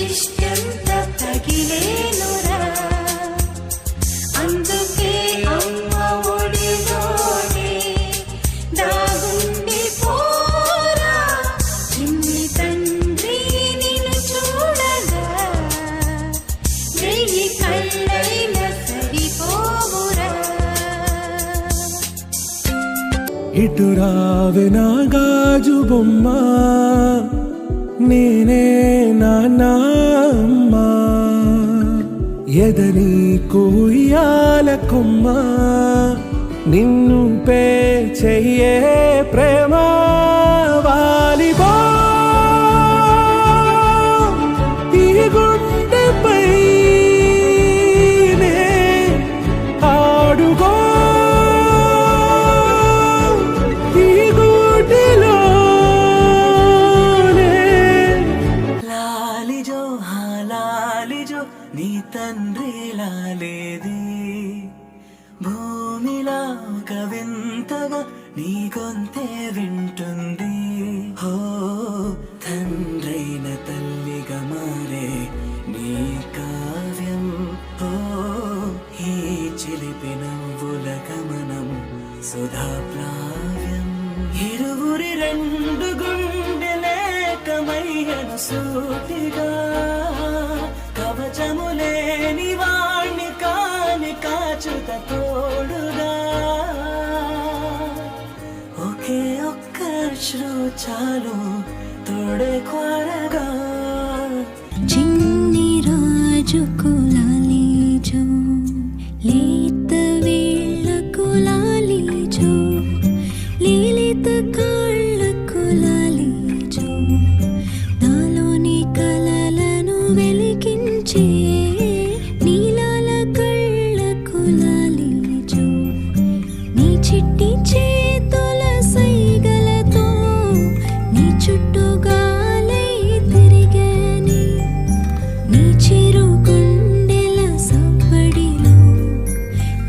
దిష్టంత తగిలేనురా అందుకే అమ్మ ఒడిలోనే దాగుండి పోరా చిన్ని తండ్రి నిన్ను చూడగా వెయ్యి కళ్ళైన సరిపోవురా ఇటు రావే నా గాజు బొమ్మ నేనే నాన్నమ్మ ఎదని కుయ్యాల కొమ్మ నిన్ను పే చెయ్యే ప్రేమ వాలిబో ఈ గుండెపై ఆడుగో నీ తండ్రి లాలేది భూమిలా ఒక వింతగా నీ గొంతే వింటుంది హో తండ్రైన తల్లిగా మారే నీ కావ్యం హో ఈ చిలిపి నవ్వుల గమనం సుధా ప్లావ్యం ఇరువురి రెండు గుండెలేకమయ్యను సూటిగా కవచములేని వాణ్ణి కాని కాచుత తోడుగా ఒకే ఒక్క శ్రు చాలు తోడే క్వారగా చిన్ని రాజు కులాలీజో లేత వేళ్ళ కులాలీజో లీలిత కాళ్ళ కులాలీజో నాలోని కలలను వెలిగించే నీలాల కళ్ళ కులాలీజో నీ చిట్టి చేతుల సైగలతో నీ చుట్టూగాలై తిరిగాని నీ చిరు గుండెల సవ్వడిలో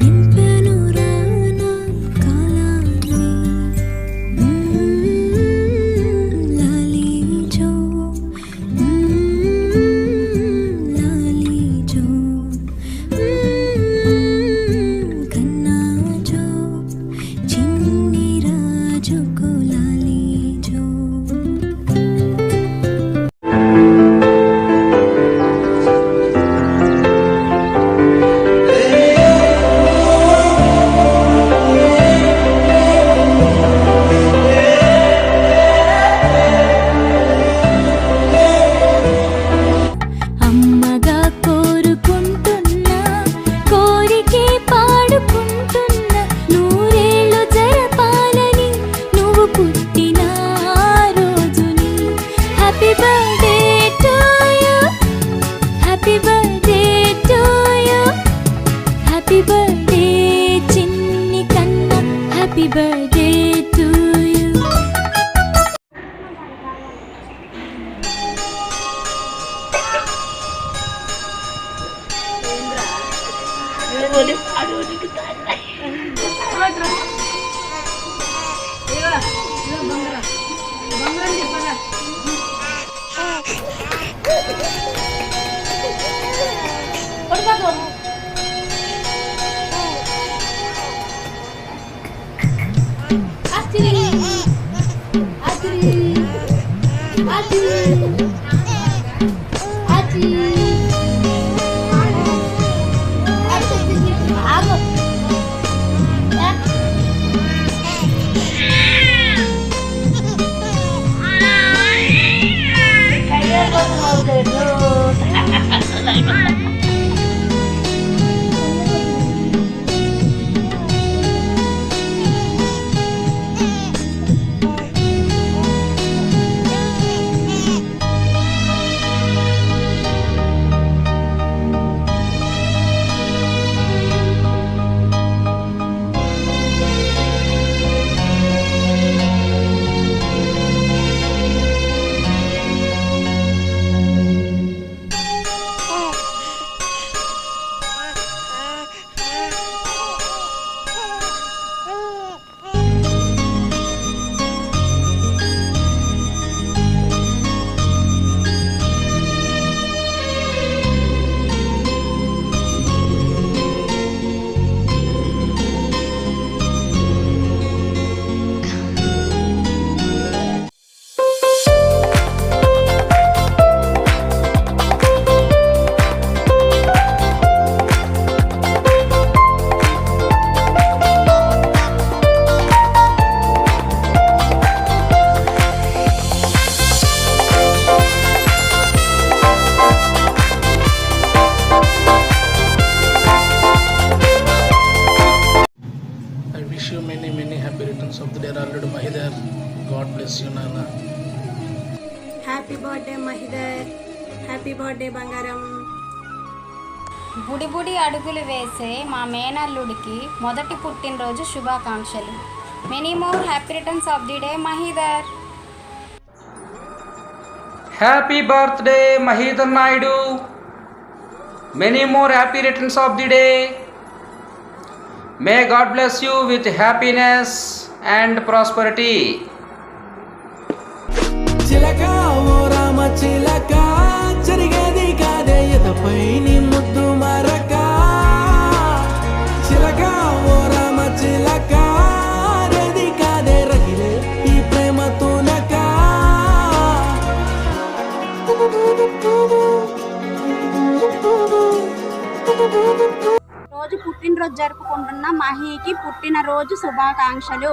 నింపెను రానా కాలాన్ని లాలీజో లాలీజో కన్నాజో చిన్ని రాజు కులాలీజో అమ్మగా కోరుకుంటున్నా కోరికే పాడుకుంటున్నా నూరేళ్ళు జరపాలని నువ్వు పుట్టిన ఆ రోజుని happy birthday to you happy birthday to you happy birthday చిన్ని కన్నా happy birthday to you you నాన్న. Happy birthday Mahidar, happy birthday బంగారం. బుడి బుడి అడుగులు వేసే మా మేనల్లుడికి మొదటి పుట్టినరోజు శుభాకాంక్షలు. Many more happy returns of the day Mahidhar. Happy birthday Mahidhar Naidu. Many more happy returns of the day. May God bless you with happiness and prosperity. చిలక ఓ రామ చిలక, జరిగేది కాదే ఎదపై నీ ముద్దు మరక. చిలక ఓ రామ చిలక, రేది కాదే రగిలే ఈ ప్రేమ తునక. రోజు పుట్టినరోజు జరుపుకుంటున్న మహీకి పుట్టినరోజు శుభాకాంక్షలు.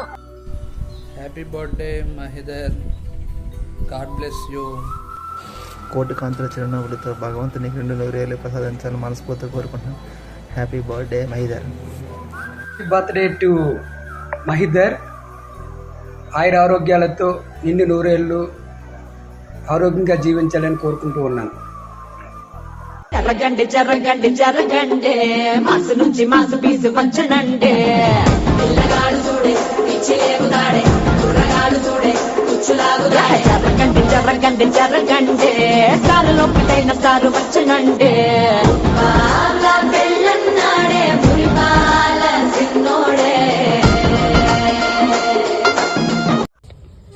Happy birthday Mahidhar, God bless you. కోటి కాంతుల చిరునవ్వులతో భగవంతుని రెండు నూరేళ్ళు ప్రసాదించాలని మనస్ఫూర్తిగా కోరుకుంటున్నాను. Happy birthday Mahidhar. Birthday to Mahidhar. ఆయుర ఆరోగ్యాలతో నిండు నూరేళ్ళు ఆరోగ్యంగా జీవించాలని కోరుకుంటూ ఉన్నాను. జరగండి జరగండి జరగండి, మాసు నుంచి మాసు పీసు వచ్చనండి. పిల్లగాడు చూడే పిచ్చిలేగుతాడే, కుర్రగాడు చూడే కుచ్చులాగుతాడే. జరగండి జరగండి జరగండి, స్టారు లోపలైన స్టారు వచ్చనండి. పెళ్ళన్నాడే మురిపాల సిన్నోడే.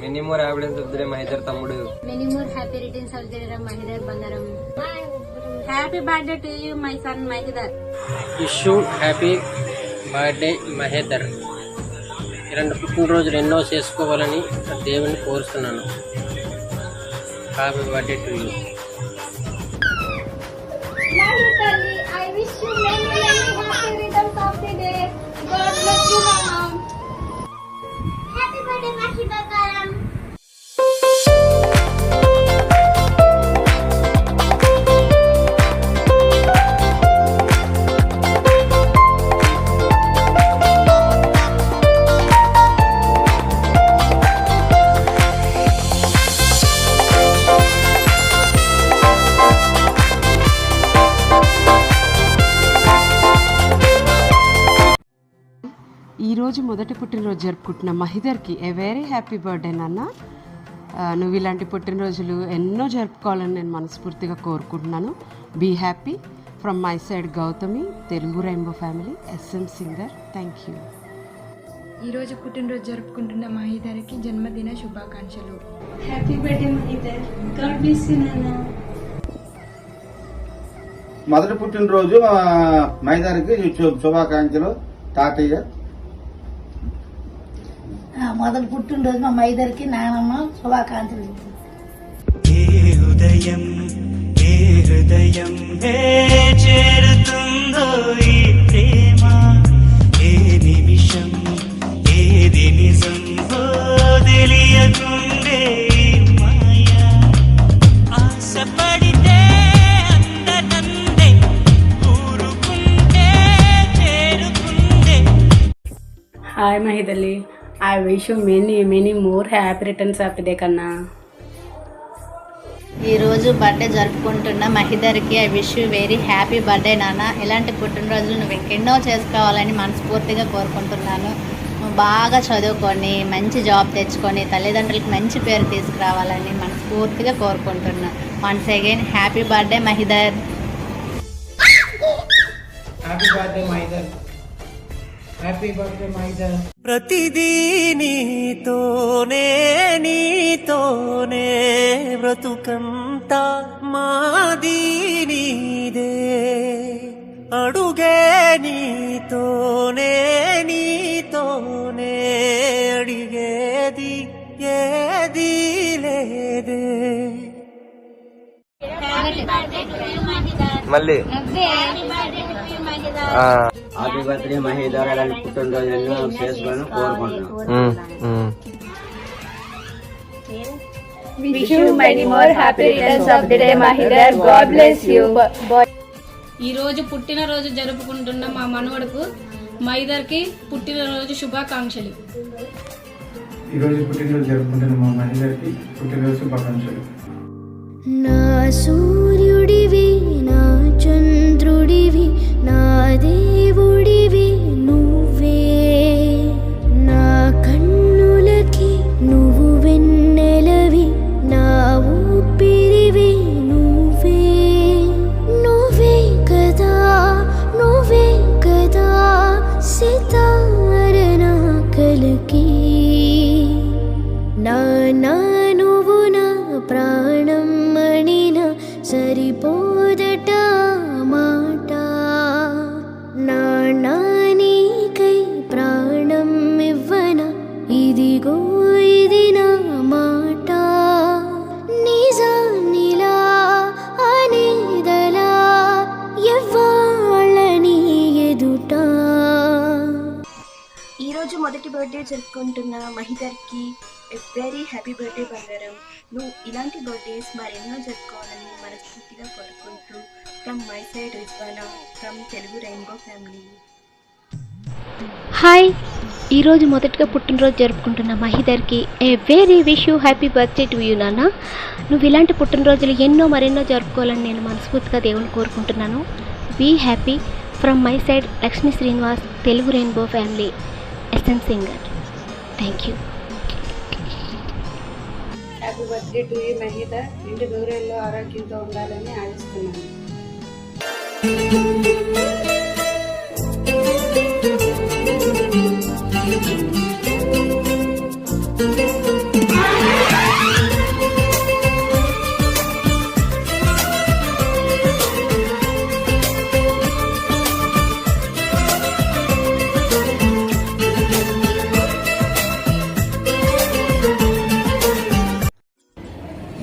Many more happy returns of the day Mahidar తమ్ముడు. Many more happy returns of the day Mahidar బంగారం. Happy birthday to you my son Mahidar. Wish happy birthday Mahidar. ఇలాంటి పుట్టినరోజులు ఎన్నో చేసుకోవాలని దేవుని కోరుతున్నాను. Happy birthday to you. I wish you many happy returns of the day. God bless you, mom. Happy birthday, Mahidar Karam. ఈరోజు మొదటి పుట్టినరోజు జరుపుకుంటున్న మహిదర్కి ఏ వెరీ హ్యాపీ బర్త్డే నాన్న. నువ్వు ఇలాంటి పుట్టినరోజులు ఎన్నో జరుపుకోవాలని నేను మనస్ఫూర్తిగా కోరుకుంటున్నాను. Be happy. From my side Gautami, Telugu rainbow family, SM singer. Thank you. ఈరోజు పుట్టినరోజు జరుపుకుంటున్న మహిదర్కి జన్మదిన శుభాకాంక్షలు. Happy birthday Mahidhar, God bless you నాన్న. మొదటి పుట్టినరోజు మహిదర్కి శుభాకాంక్షలు తాతయ్య. మొదటి పుట్టినరోజు మా మహిదర్కి నానమ్మ శుభాకాంక్షలు. ఏ ఉదయం ఏ హృదయం చేరుతుందో ఈ ప్రేమ, ఏ నిమిషం ఏది నిజం తెలియకుండే మాయ. ఆశపడితే అందనందే, ఊరుకుంటే చేరుకుందే. హాయ్ మహిదల్లి, I wish you many more happy returns of the day కన్నా. ఈరోజు బర్త్డే జరుపుకుంటున్న మహిదర్కి I wish you very happy birthday నాన్న. ఇలాంటి పుట్టినరోజులు నువ్వు ఇంకెన్నో చేసుకోవాలని మనస్ఫూర్తిగా కోరుకుంటున్నాను. నువ్వు బాగా చదువుకొని మంచి జాబ్ తెచ్చుకొని తల్లిదండ్రులకు మంచి పేరు తీసుకురావాలని మనస్ఫూర్తిగా కోరుకుంటున్నా. Once again happy birthday Mahidar. Happy birthday Mahidar. Happy birthday Mahidhar. ప్రతిదీ నీతోనే నీతోనే, బ్రతుకంతా మాది నీదే. అడుగే నీతోనే నీతోనే, అడిగేది ఏది లేదే. మళ్ళీ హ్యాపీ బర్త్డే మహీధర్. అలాంటి పుట్టినరోజు ఎన్నో చేసుకోవాలని కోరుకుంటున్నాను. Wish you many more happy returns of the day, Mahidar. God bless you. ఈరోజు పుట్టినరోజు జరుపుకుంటున్న మా మనవడుకు మహిదర్కి పుట్టినరోజు శుభాకాంక్షలు. ఈరోజు పుట్టినరోజు జరుపుకుంటున్న మా మహిళకి పుట్టినరోజు శుభాకాంక్షలు. నా సూర్యుడివి, నా చంద్రుడివి, నా దేవుడివి నువ్వే. నా కన్నులకి నువ్వు వెన్నెలవి, నా ఊపిరివి నువ్వే. నువ్వే కదా, నువ్వే కదా సితార నా కలకి. నా నువ్వు నా ప్రాణం మణిన సరిపోదట మాట. నా నీకై ప్రాణం ఇవ్వన, ఇదిగో ఇది నా మాట. నిజానిలా అనేదలా ఎవ్వాళ్ళని ఎదుట. ఈరోజు మొదటి బర్త్డే జరుపుకుంటున్న మహిదర్కి వెరీ హ్యాపీ బర్త్డే బంగారం. నువ్వు ఇలాంటి బర్త్డేస్ మరెన్నో జరుపుకోవాలని మనస్ఫూర్తిగా కోరుకుంటూ from my side Rizwana from Telugu rainbow family. Hi, ఈరోజు మొదటగా పుట్టినరోజు జరుపుకుంటున్న మహిదర్కి very wish you happy birthday to you నాన్న. నువ్వు ఇలాంటి పుట్టినరోజులు మరెన్నో జరుపుకోవాలని నేను మనస్ఫూర్తిగా దేవుని కోరుకుంటున్నాను. Be happy from my side Lakshmi Srinivas Telugu rainbow family SM singer. Thank you. Happy birthday to you Mahidhar. నిండు నూరేళ్ళు ఆరోగ్యంతో ఉండాలని ఆశిస్తున్నాను.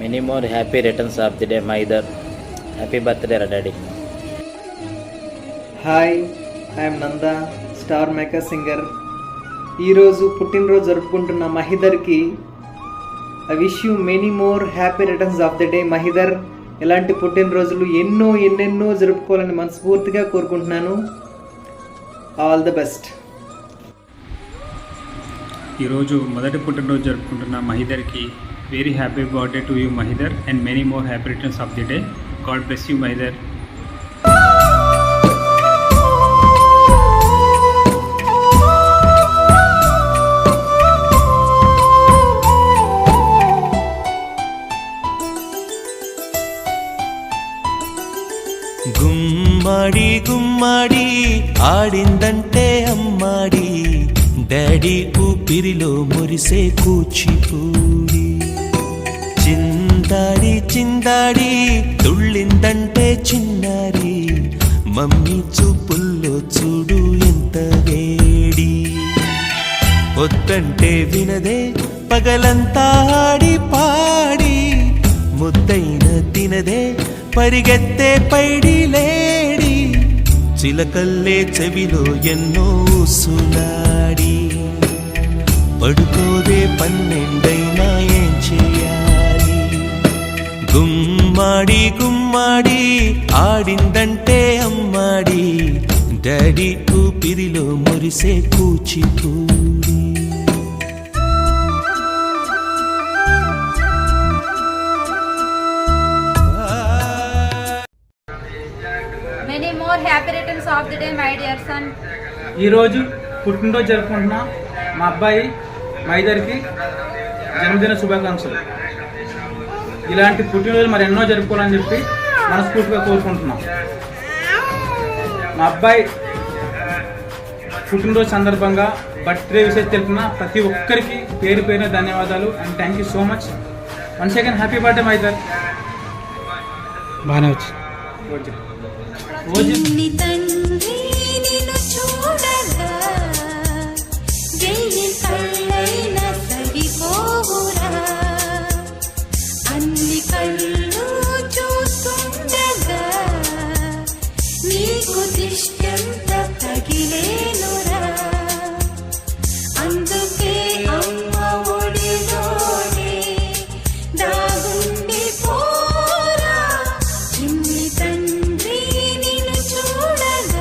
Many more happy returns of the day, Mahidar. Happy birthday, Daddy. Hi, I'm Nanda, star maker singer. ఈరోజు పుట్టినరోజు జరుపుకుంటున్న మహిదర్కి I wish you many more happy returns of the day Mahidar. ఇలాంటి పుట్టినరోజులు ఎన్నెన్నో జరుపుకోవాలని మనస్ఫూర్తిగా కోరుకుంటున్నాను. All the best. ఈరోజు మొదటి పుట్టినరోజు జరుపుకుంటున్న మహిదర్కి very happy birthday to you Mahidar and many more happy returns of the day. God bless you Mahidar. గుమ్మడి గుమ్మడి ఆడిందంటే అమ్మాడి, డాడీ ఊపిరిలో మురిసే కూచిపూడి. చిందాడి చిందాడి తుళ్ళిందంటే చిన్నారి, మమ్మీ చూపుల్లో చూడు ఎంత వేడి. వద్దంటే వినదే పగలంతా ఆడి పాడి, ముద్దైన తినదే పరిగెత్తే పైడి లేడి. చిలకల్లే చెవిలో ఎన్నో ఊసులాడి, పడుకోదే పన్నెండైనా ఏం చేయాలి. గుమ్మాడి గుమ్మాడి ఆడిందంటే అమ్మాడి, డాడీ ఊపిరిలో మురిసే Kuchipudi. Many more happy returns of the day, my dear son. ఈరోజు పుట్టినరోజు జరుపుకుంటున్న మా అబ్బాయి మహిదర్కి జన్మదిన శుభాకాంక్షలు. ఇలాంటి పుట్టినరోజు మరి ఎన్నో జరుపుకోవాలని చెప్పి మనస్ఫూర్తిగా కోరుకుంటున్నాం. మా అబ్బాయి పుట్టినరోజు సందర్భంగా బర్త్డే విషయం తెలిపిన ప్రతి ఒక్కరికి పేరు పేరున ధన్యవాదాలు and thank you so much. One second happy birthday Mahidhar. బాగానే వచ్చి తండ్రి నిన్ను చూడగా వెయ్యి కళ్ళైన సరిపోవురా. అన్ని కళ్ళు చూస్తుండగా నీకు దిష్టంత తగిలేనురా. అందుకే అమ్మ ఒడిలోనే దాగుండి పోరా. చిన్ని తండ్రి నిన్ను చూడగా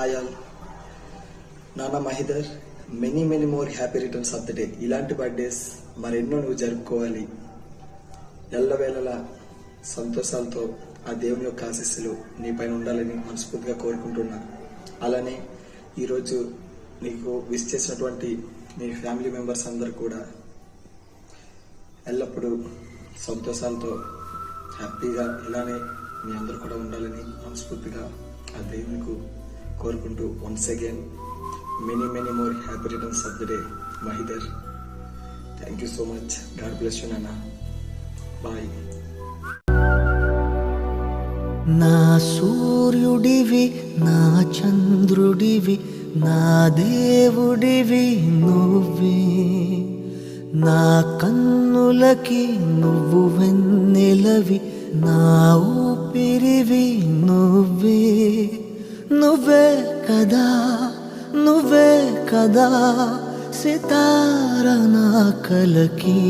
హాయ్ ఆల్. నాన్న Mahidhar, many more happy returns of the day. ఇలాంటి బర్త్డేస్ మరెన్నో నువ్వు జరుపుకోవాలి. ఎల్లవేళలా సంతోషాలతో ఆ దేవుని యొక్క ఆశీస్సులు నీ పైన ఉండాలని మనస్ఫూర్తిగా కోరుకుంటున్నా. అలానే ఈరోజు నీకు విష్ చేసినటువంటి నీ ఫ్యామిలీ మెంబర్స్ అందరూ కూడా ఎల్లప్పుడూ సంతోషాలతో హ్యాపీగా ఇలానే మీ అందరూ కూడా ఉండాలని మనస్ఫూర్తిగా ఆ దేవునికి కోరుకుంటూ once again many more happy returns of the day Mahidhar. Thank you so much. God bless you నాన్న. బాయ్. నా సూర్యుడివి, నా చంద్రుడివి, నా దేవుడివి నువ్వే. నా కన్నులకి నువ్వు వెన్నెలవి, నా ఊపిరివి నువ్వే. నువ్వే కదా, నువ్వే కదా సితార నా కలకి.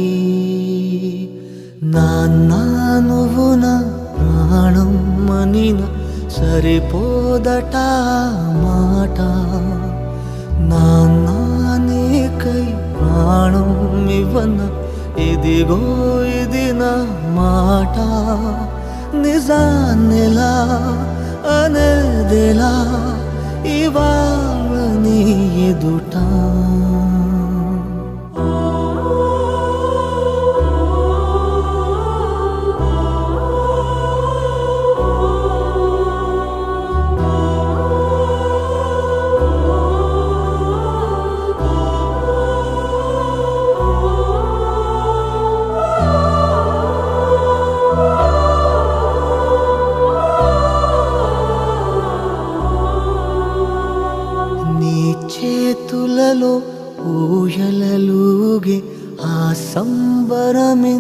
నాన్న నువ్వు నా ప్రాణం మనిన సరిపోదట మాట. నాన్న నీకై ప్రాణం ఇవ్వన ఇదిగో ఇది నా మాట. నిజాన్నెలా అనేదెలా ఇవాళ నీ ఎదుట. చేతులలో ఊయలలుగే ఆ సంబరమింకెప్పుడు.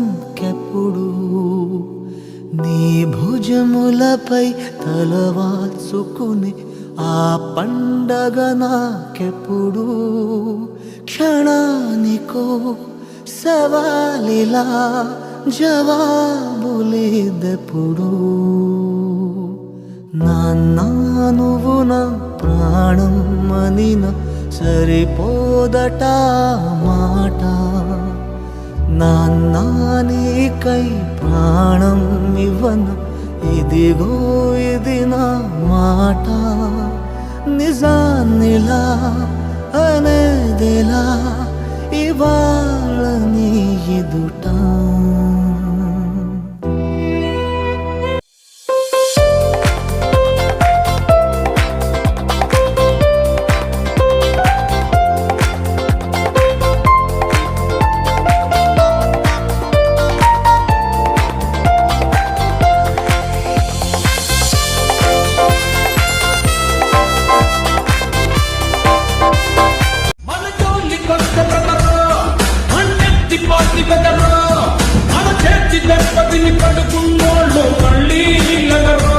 నీ భుజములపై తలవాల్చుకుని ఆ పండగ నాకెప్పుడు. క్షణానికో సవాలిలా జవాబులేదెప్పుడు. నాన్న నువ్వు నా ప్రాణం మనిన సరిపోదట మాట. నాన్న నీకై ప్రాణం ఇవ్వన ఇదిగో ఇది నా మాట. నిజాన్నిలా అనేదెలా ఇవాళ నీ ఎదుట. మన చేర్చి దర్పతిని పడుకున్నోళ్ళు మళ్ళీ నిలగరు.